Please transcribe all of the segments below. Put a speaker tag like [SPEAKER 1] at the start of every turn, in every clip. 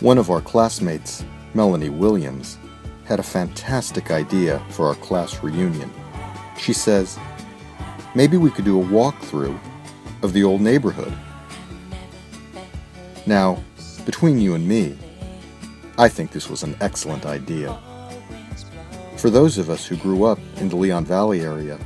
[SPEAKER 1] One of our classmates, Melanie Williams, had a fantastic idea for our class reunion. She says, maybe we could do a walkthrough of the old neighborhood. Now, between you and me, I think this was an excellent idea. For those of us who grew up in the Leon Valley area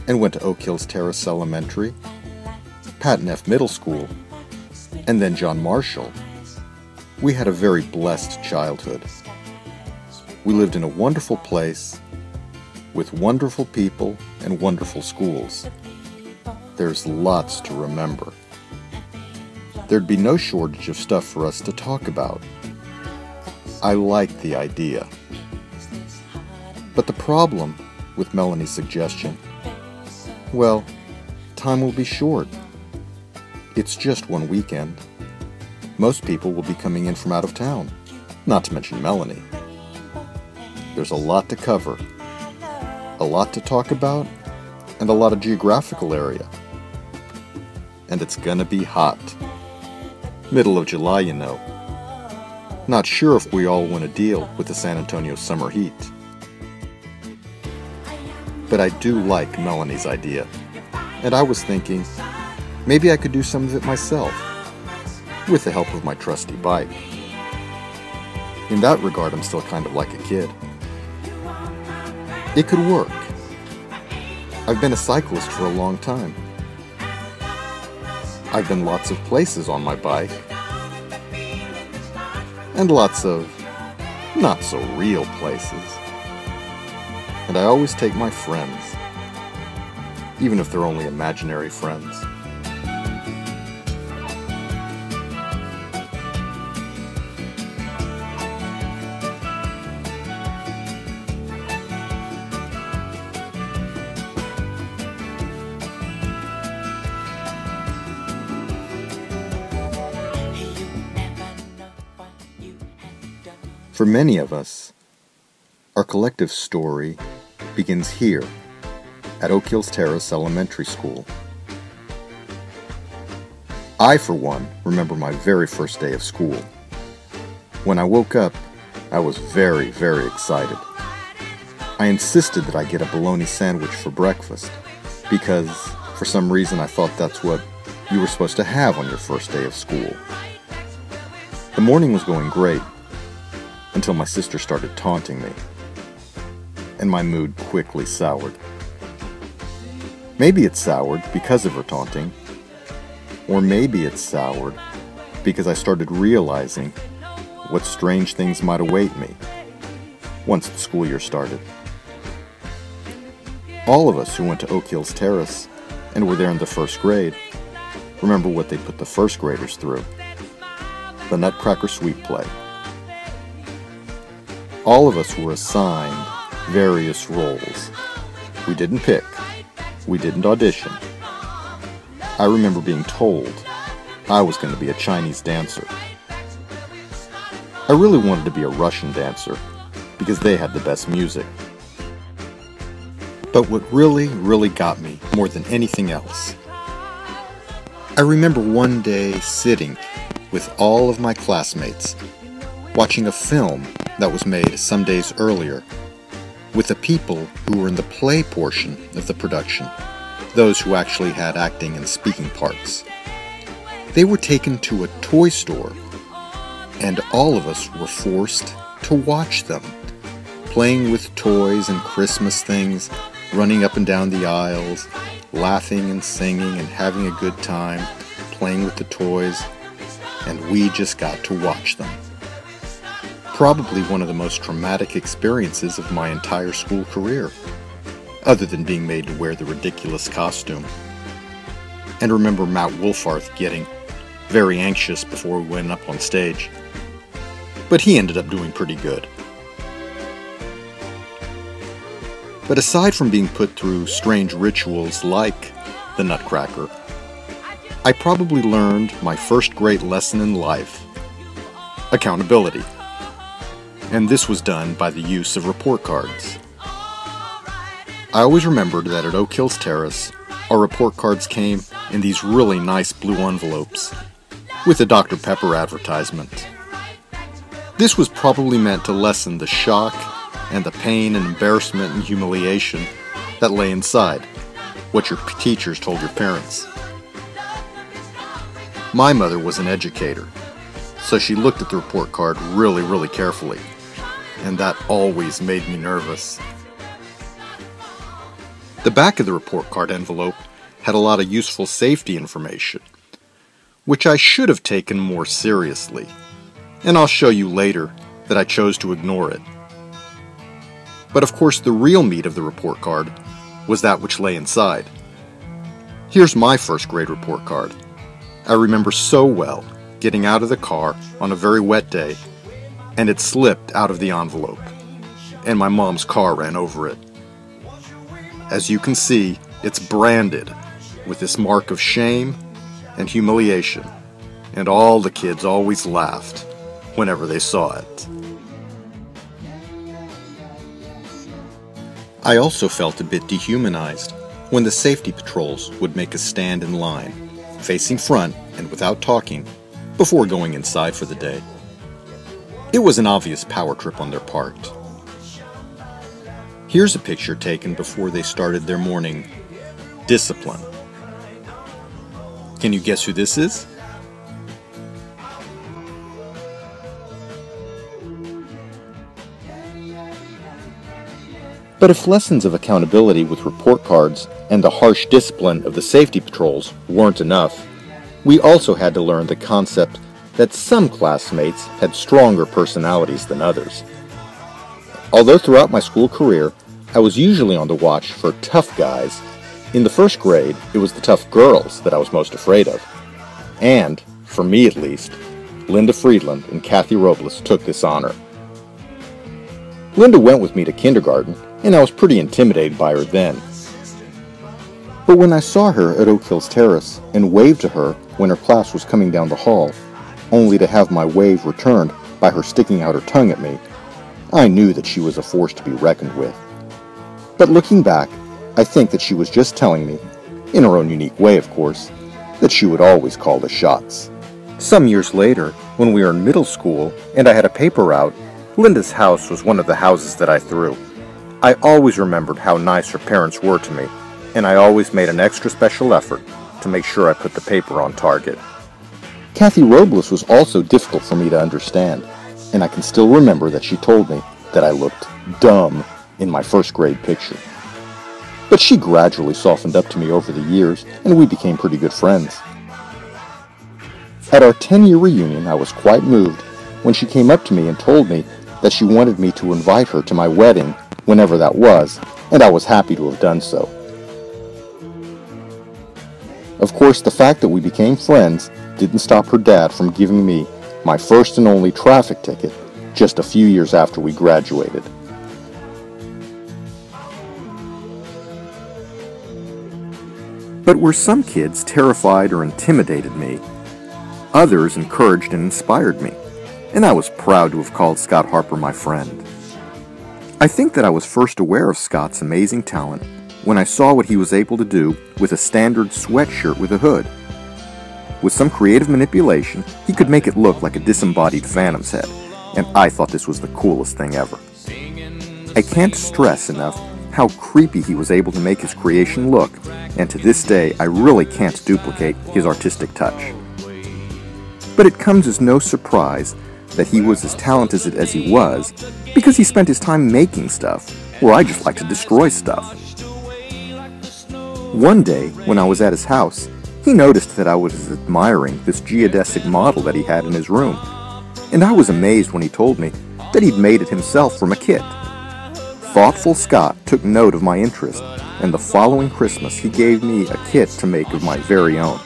[SPEAKER 1] and went to Oak Hills Terrace Elementary, Patton F. Middle School, and then John Marshall, we had a very blessed childhood. We lived in a wonderful place with wonderful people and wonderful schools. There's lots to remember. There'd be no shortage of stuff for us to talk about. I liked the idea. But the problem with Melanie's suggestion, well, time will be short. It's just one weekend. Most people will be coming in from out of town, not to mention Melanie. There's a lot to cover, a lot to talk about, and a lot of geographical area. And it's gonna be hot. Middle of July, you know. Not sure if we all want to deal with the San Antonio summer heat. But I do like Melanie's idea, and I was thinking, maybe I could do some of it myself, with the help of my trusty bike. In that regard, I'm still kind of like a kid. It could work. I've been a cyclist for a long time. I've been lots of places on my bike, and lots of not-so-real places. And I always take my friends, even if they're only imaginary friends. For many of us, our collective story begins here at Oak Hills Terrace Elementary School. I, for one, remember my very first day of school. When I woke up, I was very, very excited. I insisted that I get a bologna sandwich for breakfast because, for some reason, I thought that's what you were supposed to have on your first day of school. The morning was going great, until my sister started taunting me, and my mood quickly soured. Maybe it soured because of her taunting, or maybe it soured because I started realizing what strange things might await me once the school year started. All of us who went to Oak Hills Terrace and were there in the first grade remember what they put the first graders through: the Nutcracker Sweep play. All of us were assigned various roles. We didn't pick. We didn't audition. I remember being told I was going to be a Chinese dancer. I really wanted to be a Russian dancer because they had the best music. But what really got me more than anything else, I remember one day sitting with all of my classmates watching a film that was made some days earlier with the people who were in the play portion of the production, those who actually had acting and speaking parts. They were taken to a toy store, and all of us were forced to watch them, playing with toys and Christmas things, running up and down the aisles, laughing and singing and having a good time, playing with the toys, and we just got to watch them. Probably one of the most traumatic experiences of my entire school career, other than being made to wear the ridiculous costume. And remember Matt Wolfarth getting very anxious before we went up on stage. But he ended up doing pretty good. But aside from being put through strange rituals like the Nutcracker, I probably learned my first great lesson in life: accountability. And this was done by the use of report cards. I always remembered that at Oak Hills Terrace, our report cards came in these really nice blue envelopes with a Dr. Pepper advertisement. This was probably meant to lessen the shock and the pain and embarrassment and humiliation that lay inside what your teachers told your parents. My mother was an educator, so she looked at the report card really carefully, and that always made me nervous. The back of the report card envelope had a lot of useful safety information, which I should have taken more seriously, and I'll show you later that I chose to ignore it. But of course the real meat of the report card was that which lay inside. Here's my first grade report card. I remember so well getting out of the car on a very wet day, and it slipped out of the envelope, and my mom's car ran over it. As you can see, it's branded with this mark of shame and humiliation, and all the kids always laughed whenever they saw it. I also felt a bit dehumanized when the safety patrols would make us stand in line, facing front and without talking, before going inside for the day. It was an obvious power trip on their part. Here's a picture taken before they started their morning discipline. Can you guess who this is? But if lessons of accountability with report cards and the harsh discipline of the safety patrols weren't enough, we also had to learn the concept that some classmates had stronger personalities than others. Although throughout my school career, I was usually on the watch for tough guys, in the first grade, it was the tough girls that I was most afraid of. And, for me at least, Linda Friedland and Kathy Robles took this honor. Linda went with me to kindergarten, and I was pretty intimidated by her then. But when I saw her at Oak Hills Terrace and waved to her when her class was coming down the hall, only to have my wave returned by her sticking out her tongue at me, I knew that she was a force to be reckoned with. But looking back, I think that she was just telling me, in her own unique way of course, that she would always call the shots. Some years later, when we were in middle school and I had a paper route, Linda's house was one of the houses that I threw. I always remembered how nice her parents were to me, and I always made an extra special effort to make sure I put the paper on target. Kathy Robles was also difficult for me to understand, and I can still remember that she told me that I looked dumb in my first grade picture. But she gradually softened up to me over the years, and we became pretty good friends. At our 10-year reunion, I was quite moved when she came up to me and told me that she wanted me to invite her to my wedding, whenever that was, and I was happy to have done so. Of course, the fact that we became friends didn't stop her dad from giving me my first and only traffic ticket just a few years after we graduated. But where some kids terrified or intimidated me, others encouraged and inspired me, and I was proud to have called Scott Harper my friend. I think that I was first aware of Scott's amazing talent when I saw what he was able to do with a standard sweatshirt with a hood. With some creative manipulation, he could make it look like a disembodied phantom's head, and I thought this was the coolest thing ever. I can't stress enough how creepy he was able to make his creation look, and to this day I really can't duplicate his artistic touch. But it comes as no surprise that he was as talented as he was, because he spent his time making stuff, where I just like to destroy stuff. One day, when I was at his house, he noticed that I was admiring this geodesic model that he had in his room, and I was amazed when he told me that he'd made it himself from a kit. Thoughtful Scott took note of my interest, and the following Christmas he gave me a kit to make of my very own.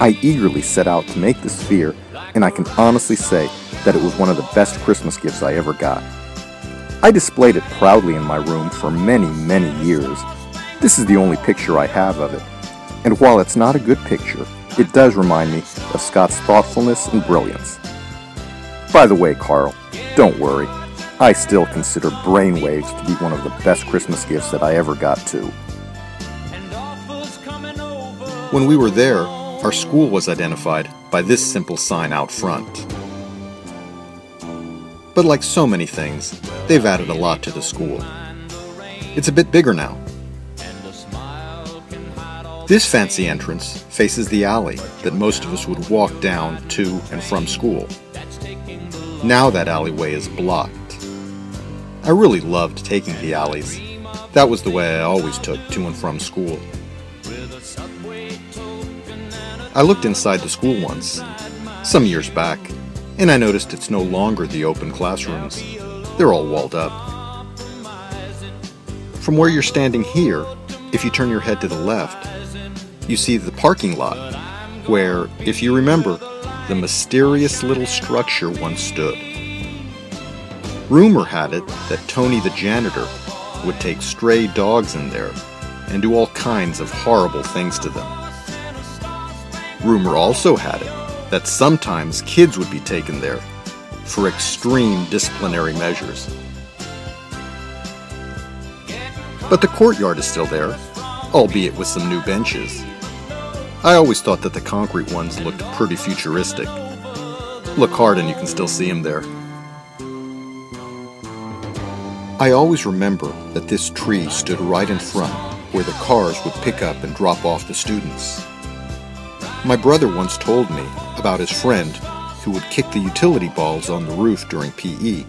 [SPEAKER 1] I eagerly set out to make the sphere, and I can honestly say that it was one of the best Christmas gifts I ever got. I displayed it proudly in my room for many, many years. This is the only picture I have of it, and while it's not a good picture, it does remind me of Scott's thoughtfulness and brilliance. By the way, Carl, don't worry. I still consider brainwaves to be one of the best Christmas gifts that I ever got too. When we were there, our school was identified by this simple sign out front. But like so many things, they've added a lot to the school. It's a bit bigger now. This fancy entrance faces the alley that most of us would walk down to and from school. Now that alleyway is blocked. I really loved taking the alleys. That was the way I always took to and from school. I looked inside the school once, some years back, and I noticed it's no longer the open classrooms. They're all walled up. From where you're standing here, if you turn your head to the left, you see the parking lot, where, if you remember, the mysterious little structure once stood. Rumor had it that Tony the janitor would take stray dogs in there and do all kinds of horrible things to them. Rumor also had it that sometimes kids would be taken there for extreme disciplinary measures. But the courtyard is still there, albeit with some new benches. I always thought that the concrete ones looked pretty futuristic. Look hard and you can still see them there. I always remember that this tree stood right in front where the cars would pick up and drop off the students. My brother once told me about his friend who would kick the utility balls on the roof during PE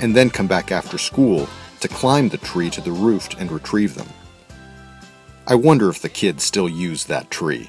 [SPEAKER 1] and then come back after school to climb the tree to the roof and retrieve them. I wonder if the kids still use that tree.